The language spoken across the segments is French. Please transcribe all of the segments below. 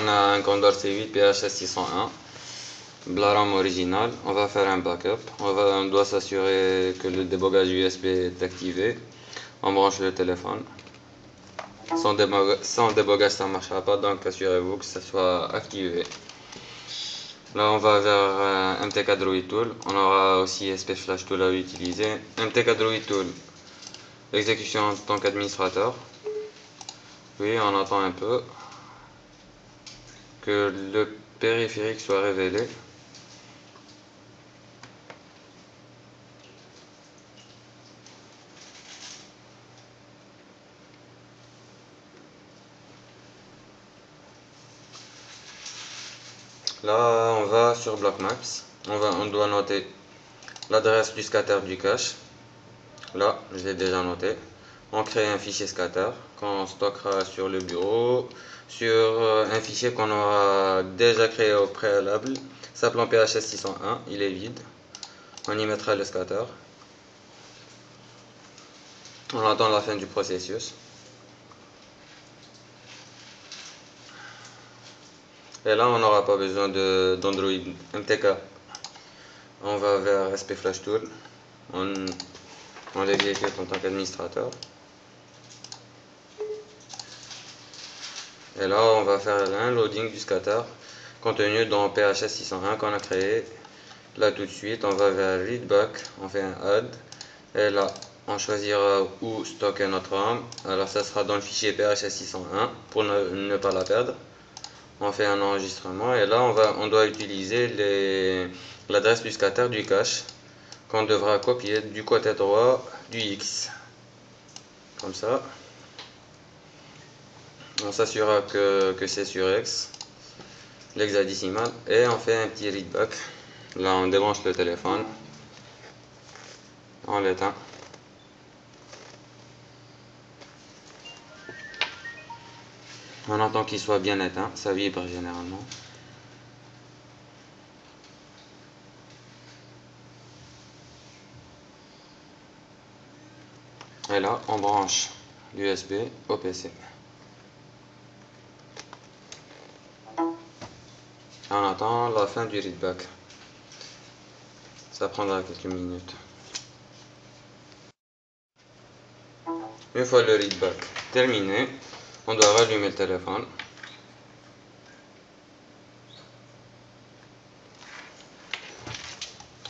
On a un Condor C8 PHS 601, la RAM originale. On va faire un backup. On doit s'assurer que le débogage USB est activé. On branche le téléphone. Sans débogage, ça ne marchera pas, donc assurez-vous que ça soit activé. Là, on va vers MTK Droid Tool. On aura aussi SP Flash Tool à utiliser. MTK Droid Tool, exécution en tant qu'administrateur. Oui, on attend un peu que le périphérique soit révélé. Là, on va sur BlockMaps. On doit noter l'adresse du scatter du cache. Là, je l'ai déjà noté. On crée un fichier scatter qu'on stockera sur le bureau, sur un fichier qu'on aura déjà créé au préalable, s'appelant PHS 601. Il est vide. On y mettra le scatter. On attend la fin du processus. Et là, on n'aura pas besoin d'Android MTK. On va vers SP Flash Tool. On l'exécute en tant qu'administrateur. Et là, on va faire un loading du scatter contenu dans PHS 601 qu'on a créé. Là, tout de suite, on va vers readback, on fait un add. Et là, on choisira où stocker notre RAM. Alors, ça sera dans le fichier PHS 601 pour ne pas la perdre. On fait un enregistrement et là, on doit utiliser l'adresse du scatter du cache qu'on devra copier du côté droit du X. Comme ça. On s'assurera que c'est sur X, l'hexadécimal, et on fait un petit readback. Là, on débranche le téléphone, on l'éteint. On attend qu'il soit bien éteint, ça vibre généralement. Et là, on branche l'USB au PC. On attend la fin du readback. Ça prendra quelques minutes. Une fois le readback terminé, on doit rallumer le téléphone.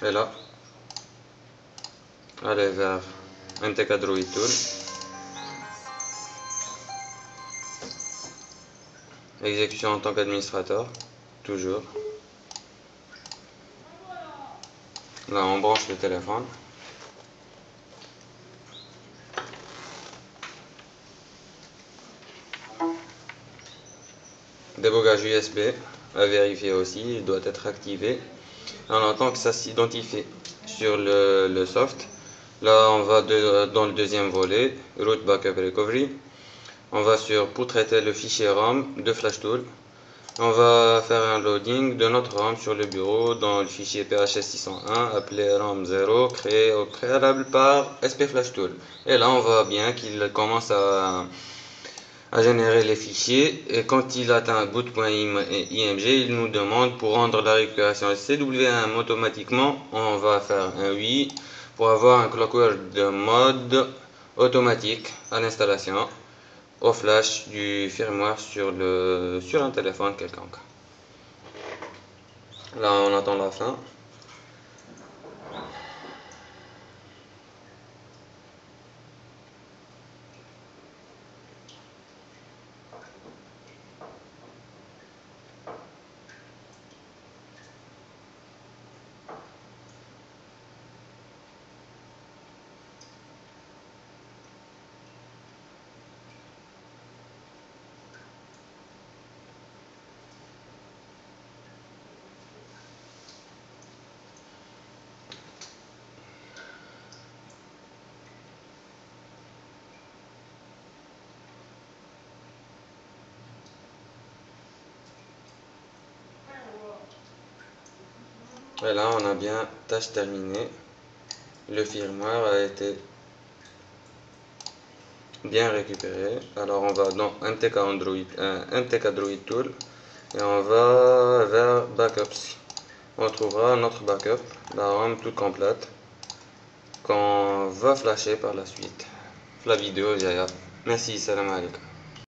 Et là, aller vers MTK Droid Tool. Exécution en tant qu'administrateur, toujours. Là, on branche le téléphone. Débogage USB à vérifier aussi, il doit être activé. On attend que ça s'identifie sur le soft. Là, on va dans le deuxième volet, Root Backup Recovery. On va pour traiter le fichier RAM de FlashTool. On va faire un loading de notre RAM sur le bureau dans le fichier PHS 601 appelé RAM0 créé au préalable par SP FlashTool. Et là, on voit bien qu'il commence à générer les fichiers, et quand il atteint boot.img, il nous demande pour rendre la récupération CW1 automatiquement, on va faire un oui pour avoir un clockwork de mode automatique à l'installation au flash du firmware sur un téléphone quelconque. Là, on attend la fin. Et là, on a bien tâche terminée. Le firmware a été bien récupéré. Alors, on va dans MTK Droid Tool et on va vers Backups. On trouvera notre backup, la ROM toute complète, qu'on va flasher par la suite. La vidéo, Jaya. Merci, salam alaikum.